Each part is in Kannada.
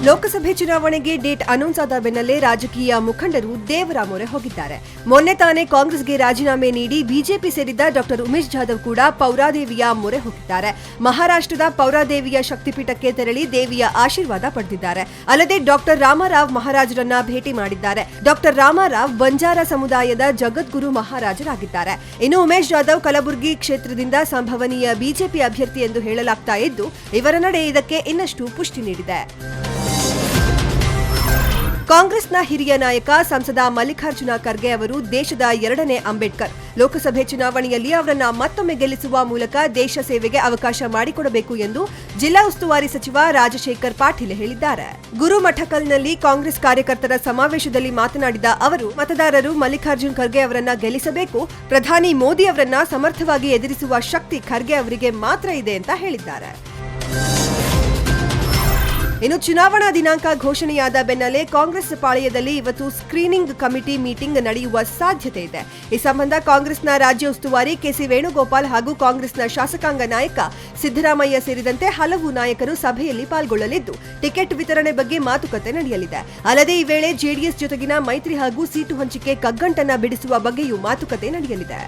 ಲೋಕಸಭೆ ಚುನಾವಣೆಗೆ ಡೇಟ್ ಅನೌನ್ಸ್ ಆದ ಬೆನ್ನಲ್ಲೇ ರಾಜಕೀಯ ಮುಖಂಡರು ದೇವರ ಮೊರೆ ಹೋಗಿದ್ದಾರೆ. ಮೊನ್ನೆ ತಾನೇ ಕಾಂಗ್ರೆಸ್ಗೆ ರಾಜೀನಾಮೆ ನೀಡಿ ಬಿಜೆಪಿ ಸೇರಿದ್ದ ಡಾ ಉಮೇಶ್ ಜಾಧವ್ ಕೂಡ ಪೌರಾದೇವಿಯ ಮೊರೆ ಹೋಗಿದ್ದಾರೆ. ಮಹಾರಾಷ್ಟ್ರದ ಪೌರಾದೇವಿಯ ಶಕ್ತಿಪೀಠಕ್ಕೆ ತೆರಳಿ ದೇವಿಯ ಆಶೀರ್ವಾದ ಪಡೆದಿದ್ದಾರೆ. ಅಲ್ಲದೆ ಡಾ ರಾಮರಾವ್ ಮಹಾರಾಜರನ್ನ ಭೇಟಿ ಮಾಡಿದ್ದಾರೆ. ಡಾ ರಾಮರಾವ್ ಬಂಜಾರ ಸಮುದಾಯದ ಜಗದ್ಗುರು ಮಹಾರಾಜರಾಗಿದ್ದಾರೆ. ಇನ್ನು ಉಮೇಶ್ ಜಾಧವ್ ಕಲಬುರಗಿ ಕ್ಷೇತ್ರದಿಂದ ಸಂಭವನೀಯ ಬಿಜೆಪಿ ಅಭ್ಯರ್ಥಿ ಎಂದು ಹೇಳಲಾಗ್ತಾ ಇದ್ದು, ಇವರ ನಡೆ ಇದಕ್ಕೆ ಇನ್ನಷ್ಟು ಪುಷ್ಟಿ ನೀಡಿದೆ. ಕಾಂಗ್ರೆಸ್ನ ಹಿರಿಯ ನಾಯಕ ಸಂಸದ ಮಲ್ಲಿಕಾರ್ಜುನ ಖರ್ಗೆ ಅವರು ದೇಶದ 2ನೇ ಅಂಬೇಡ್ಕರ್. ಲೋಕಸಭೆ ಚುನಾವಣೆಯಲ್ಲಿ ಅವರನ್ನ ಮತ್ತೊಮ್ಮೆ ಗೆಲ್ಲಿಸುವ ಮೂಲಕ ದೇಶ ಸೇವೆಗೆ ಅವಕಾಶ ಮಾಡಿಕೊಡಬೇಕು ಎಂದು ಜಿಲ್ಲಾ ಉಸ್ತುವಾರಿ ಸಚಿವ ರಾಜಶೇಖರ್ ಪಾಟೀಲ್ ಹೇಳಿದ್ದಾರೆ. ಗುರುಮಠಕಲ್ನಲ್ಲಿ ಕಾಂಗ್ರೆಸ್ ಕಾರ್ಯಕರ್ತರ ಸಮಾವೇಶದಲ್ಲಿ ಮಾತನಾಡಿದ ಅವರು, ಮತದಾರರು ಮಲ್ಲಿಕಾರ್ಜುನ್ ಖರ್ಗೆ ಅವರನ್ನ ಗೆಲ್ಲಿಸಬೇಕು, ಪ್ರಧಾನಿ ಮೋದಿ ಅವರನ್ನ ಸಮರ್ಥವಾಗಿ ಎದುರಿಸುವ ಶಕ್ತಿ ಖರ್ಗೆ ಅವರಿಗೆ ಮಾತ್ರ ಇದೆ ಅಂತ ಹೇಳಿದ್ದಾರೆ. ಇನ್ನು ಚುನಾವಣಾ ದಿನಾಂಕ ಘೋಷಣೆಯಾದ ಬೆನ್ನಲ್ಲೇ ಕಾಂಗ್ರೆಸ್ ಪಾಳೆಯದಲ್ಲಿ ಇವತ್ತು ಸ್ಕ್ರೀನಿಂಗ್ ಕಮಿಟಿ ಮೀಟಿಂಗ್ ನಡೆಯುವ ಸಾಧ್ಯತೆ ಇದೆ. ಈ ಸಂಬಂಧ ಕಾಂಗ್ರೆಸ್ನ ರಾಜ್ಯ ಉಸ್ತುವಾರಿ ಕೆಸಿ ವೇಣುಗೋಪಾಲ್ ಹಾಗೂ ಕಾಂಗ್ರೆಸ್ನ ಶಾಸಕಾಂಗ ನಾಯಕ ಸಿದ್ದರಾಮಯ್ಯ ಸೇರಿದಂತೆ ಹಲವು ನಾಯಕರು ಸಭೆಯಲ್ಲಿ ಪಾಲ್ಗೊಳ್ಳಲಿದ್ದು, ಟಿಕೆಟ್ ವಿತರಣೆ ಬಗ್ಗೆ ಮಾತುಕತೆ ನಡೆಯಲಿದೆ. ಅಲ್ಲದೆ ಈ ವೇಳೆ ಜೆಡಿಎಸ್ ಜೊತೆಗಿನ ಮೈತ್ರಿ ಹಾಗೂ ಸೀಟು ಹಂಚಿಕೆ ಕಗ್ಗಂಟನ್ನ ಬಿಡಿಸುವ ಬಗ್ಗೆಯೂ ಮಾತುಕತೆ ನಡೆಯಲಿದೆ.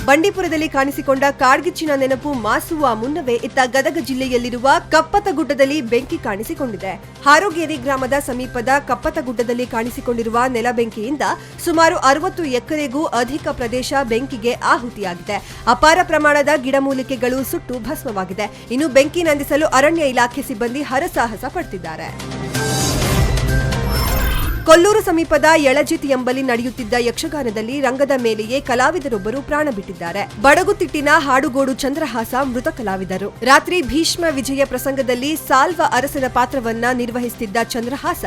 ಬಂಡೀಪುರದಲ್ಲಿ ಕಾಣಿಸಿಕೊಂಡ ಕಾಡ್ಗಿಚ್ಚಿನ ನೆನಪು ಮಾಸುವ ಮುನ್ನವೇ ಇತ್ತ ಗದಗ ಜಿಲ್ಲೆಯಲ್ಲಿರುವ ಕಪ್ಪತಗುಡ್ಡದಲ್ಲಿ ಬೆಂಕಿ ಕಾಣಿಸಿಕೊಂಡಿದೆ. ಹಾರೋಗೇರಿ ಗ್ರಾಮದ ಸಮೀಪದ ಕಪ್ಪತಗುಡ್ಡದಲ್ಲಿ ಕಾಣಿಸಿಕೊಂಡಿರುವ ನೆಲಬೆಂಕಿಯಿಂದ ಸುಮಾರು 60 ಎಕರೆಗೂ ಅಧಿಕ ಪ್ರದೇಶ ಬೆಂಕಿಗೆ ಆಹುತಿಯಾಗಿದೆ. ಅಪಾರ ಪ್ರಮಾಣದ ಗಿಡಮೂಲಿಕೆಗಳು ಸುಟ್ಟು ಭಸ್ಮವಾಗಿದೆ. ಇನ್ನು ಬೆಂಕಿ ನಂದಿಸಲು ಅರಣ್ಯ ಇಲಾಖೆ ಸಿಬ್ಬಂದಿ ಹರಸಾಹಸ ಪಡುತ್ತಿದ್ದಾರೆ. ಕೊಲ್ಲೂರು ಸಮೀಪದ ಯಳಜಿತ್ ಎಂಬಲ್ಲಿ ನಡೆಯುತ್ತಿದ್ದ ಯಕ್ಷಗಾನದಲ್ಲಿ ರಂಗದ ಮೇಲೆಯೇ ಕಲಾವಿದರೊಬ್ಬರು ಪ್ರಾಣ ಬಿಟ್ಟಿದ್ದಾರೆ. ಬಡಗುತಿಟ್ಟಿನ ಹಾಡುಗೋಡು ಚಂದ್ರಹಾಸ ಮೃತ ಕಲಾವಿದರು. ರಾತ್ರಿ ಭೀಷ್ಮ ವಿಜಯ ಪ್ರಸಂಗದಲ್ಲಿ ಸಾಲ್ವ ಅರಸನ ಪಾತ್ರವನ್ನ ನಿರ್ವಹಿಸುತ್ತಿದ್ದ ಚಂದ್ರಹಾಸ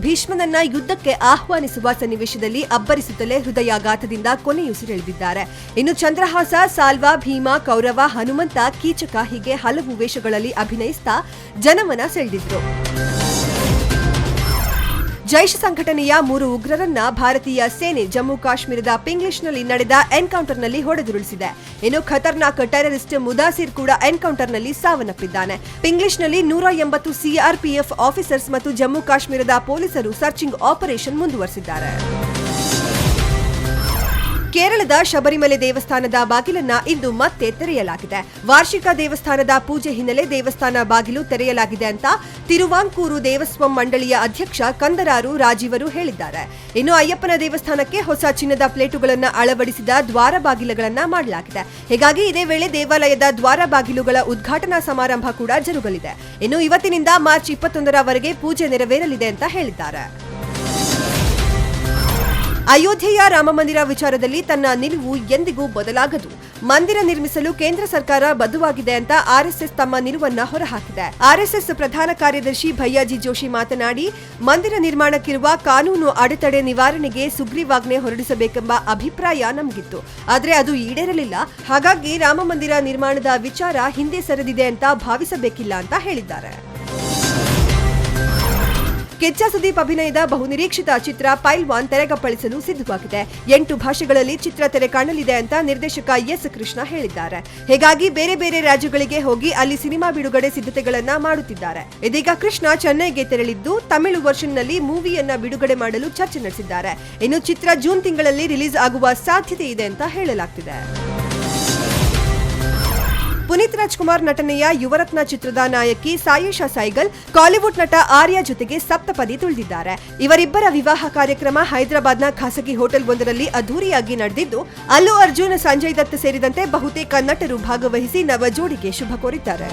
ಭೀಷ್ಮನನ್ನ ಯುದ್ಧಕ್ಕೆ ಆಹ್ವಾನಿಸುವ ಸನ್ನಿವೇಶದಲ್ಲಿ ಅಬ್ಬರಿಸುತ್ತಲೇ ಹೃದಯಾಘಾತದಿಂದ ಕೊನೆಯುಸಿರೆಳೆದಿದ್ದಾರೆ. ಇನ್ನು ಚಂದ್ರಹಾಸ ಸಾಲ್ವ, ಭೀಮ, ಕೌರವ, ಹನುಮಂತ, ಕೀಚಕ ಹೀಗೆ ಹಲವು ವೇಷಗಳಲ್ಲಿ ಅಭಿನಯಿಸುತ್ತಾ ಜನಮನ ಸೆಳೆದಿದ್ರು. ಜೈಷ್ ಸಂಘಟನೆಯ 3 ಉಗ್ರರನ್ನ ಭಾರತೀಯ ಸೇನೆ ಜಮ್ಮು ಕಾಶ್ಮೀರದ ಪಿಂಗ್ಲಿಷ್ನಲ್ಲಿ ನಡೆದ ಎನ್ಕೌಂಟರ್ನಲ್ಲಿ ಹೊಡೆದುರುಳಿಸಿದೆ. ಇನ್ನು ಖತರ್ನಾಕ್ ಟೆರರಿಸ್ಟ್ ಮುದಾಸಿರ್ ಕೂಡ ಎನ್ಕೌಂಟರ್ನಲ್ಲಿ ಸಾವನ್ನಪ್ಪಿದ್ದಾನೆ. ಪಿಂಗ್ಲಿಷ್ನಲ್ಲಿ 180 ಸಿಆರ್ಪಿಎಫ್ ಆಫೀಸರ್ಸ್ ಮತ್ತು ಜಮ್ಮು ಕಾಶ್ಮೀರದ ಪೊಲೀಸರು ಸರ್ಚಿಂಗ್ ಆಪರೇಷನ್ ಮುಂದುವರೆಸಿದ್ದಾರೆ. ಕೇರಳದ ಶಬರಿಮಲೆ ದೇವಸ್ಥಾನದ ಬಾಗಿಲನ್ನ ಇಂದು ಮತ್ತೆ ತೆರೆಯಲಾಗಿದೆ. ವಾರ್ಷಿಕ ದೇವಸ್ಥಾನದ ಪೂಜೆ ಹಿನ್ನೆಲೆ ದೇವಸ್ಥಾನ ಬಾಗಿಲು ತೆರೆಯಲಾಗಿದೆ ಅಂತ ತಿರುವಾಂಕೂರು ದೇವಸ್ವಂ ಮಂಡಳಿಯ ಅಧ್ಯಕ್ಷ ಕಂದರಾರು ರಾಜೀವರು ಹೇಳಿದ್ದಾರೆ. ಇನ್ನು ಅಯ್ಯಪ್ಪನ ದೇವಸ್ಥಾನಕ್ಕೆ ಹೊಸ ಚಿನ್ನದ ಪ್ಲೇಟುಗಳನ್ನು ಅಳವಡಿಸಿದ ದ್ವಾರ ಬಾಗಿಲುಗಳನ್ನು ಮಾಡಲಾಗಿದೆ. ಹೀಗಾಗಿ ಇದೇ ವೇಳೆ ದೇವಾಲಯದ ದ್ವಾರ ಬಾಗಿಲುಗಳ ಉದ್ಘಾಟನಾ ಸಮಾರಂಭ ಕೂಡ ಜರುಗಲಿದೆ. ಇನ್ನು ಇವತ್ತಿನಿಂದ ಮಾರ್ಚ್ 21ರವರೆಗೆ ಪೂಜೆ ನೆರವೇರಲಿದೆ ಅಂತ ಹೇಳಿದ್ದಾರೆ. ಅಯೋಧ್ಯೆಯ ರಾಮಮಂದಿರ ವಿಚಾರದಲ್ಲಿ ತನ್ನ ನಿಲುವು ಎಂದಿಗೂ ಬದಲಾಗದು. ಮಂದಿರ ನಿರ್ಮಿಸಲು ಕೇಂದ್ರ ಸರ್ಕಾರ ಬದ್ಧವಾಗಿದೆ ಅಂತ ಆರ್ಎಸ್ಎಸ್ ತಮ್ಮ ನಿಲುವನ್ನ ಹೊರಹಾಕಿದೆ. ಆರ್ಎಸ್ಎಸ್ ಪ್ರಧಾನ ಕಾರ್ಯದರ್ಶಿ ಭಯ್ಯಾಜಿ ಜೋಶಿ ಮಾತನಾಡಿ, ಮಂದಿರ ನಿರ್ಮಾಣಕ್ಕಿರುವ ಕಾನೂನು ಅಡೆತಡೆ ನಿವಾರಣೆಗೆ ಸುಗ್ರೀವಾಜ್ಞೆ ಹೊರಡಿಸಬೇಕೆಂಬ ಅಭಿಪ್ರಾಯ ನಮಗಿತ್ತು. ಆದರೆ ಅದು ಈಡೇರಲಿಲ್ಲ. ಹಾಗಾಗಿ ರಾಮಮಂದಿರ ನಿರ್ಮಾಣದ ವಿಚಾರ ಹಿಂದೆ ಸರಿದಿದೆ ಅಂತ ಭಾವಿಸಬೇಕಿಲ್ಲ ಅಂತ ಹೇಳಿದ್ದಾರೆ. ಕಿಚ್ಚ ಸುದೀಪ್ ಅಭಿನಯದ ಬಹುನಿರೀಕ್ಷಿತ ಚಿತ್ರ ಪೈಲ್ವಾನ್ ತೆರೆಗಪ್ಪಳಿಸಲು ಸಿದ್ಧವಾಗಿದೆ. 8 ಭಾಷೆಗಳಲ್ಲಿ ಚಿತ್ರ ತೆರೆ ಕಾಣಲಿದೆ ಅಂತ ನಿರ್ದೇಶಕ ಎಸ್ ಕೃಷ್ಣ ಹೇಳಿದ್ದಾರೆ. ಹೀಗಾಗಿ ಬೇರೆ ಬೇರೆ ರಾಜ್ಯಗಳಿಗೆ ಹೋಗಿ ಅಲ್ಲಿ ಸಿನಿಮಾ ಬಿಡುಗಡೆ ಸಿದ್ಧತೆಗಳನ್ನ ಮಾಡುತ್ತಿದ್ದಾರೆ. ಇದೀಗ ಕೃಷ್ಣ ಚೆನ್ನೈಗೆ ತೆರಳಿದ್ದು ತಮಿಳು ವರ್ಷನ್ನಲ್ಲಿ ಮೂವಿಯನ್ನ ಬಿಡುಗಡೆ ಮಾಡಲು ಚರ್ಚೆ ನಡೆಸಿದ್ದಾರೆ. ಇನ್ನು ಚಿತ್ರ ಜೂನ್ ತಿಂಗಳಲ್ಲಿ ರಿಲೀಸ್ ಆಗುವ ಸಾಧ್ಯತೆ ಇದೆ ಅಂತ ಹೇಳಲಾಗ್ತಿದೆ. ಪುನೀತ್ ರಾಜ್ಕುಮಾರ್ ನಟನೆಯ ಯುವರತ್ನ ಚಿತ್ರದ ನಾಯಕಿ ಸಾಯೇಶಾ ಸೈಗಲ್ ಕಾಲಿವುಡ್ ನಟ ಆರ್ಯ ಜೊತೆಗೆ ಸಪ್ತಪದಿ ತುಳಿದಿದ್ದಾರೆ. ಇವರಿಬ್ಬರ ವಿವಾಹ ಕಾರ್ಯಕ್ರಮ ಹೈದರಾಬಾದ್ನ ಖಾಸಗಿ ಹೋಟೆಲ್ ಒಂದರಲ್ಲಿ ಅದ್ದೂರಿಯಾಗಿ ನಡೆದಿದ್ದು, ಅಲ್ಲು ಅರ್ಜುನ್, ಸಂಜಯ್ ದತ್ ಸೇರಿದಂತೆ ಬಹುತೇಕ ನಟರು ಭಾಗವಹಿಸಿ ನವ ಜೋಡಿಗೆ ಶುಭ ಕೋರಿದ್ದಾರೆ.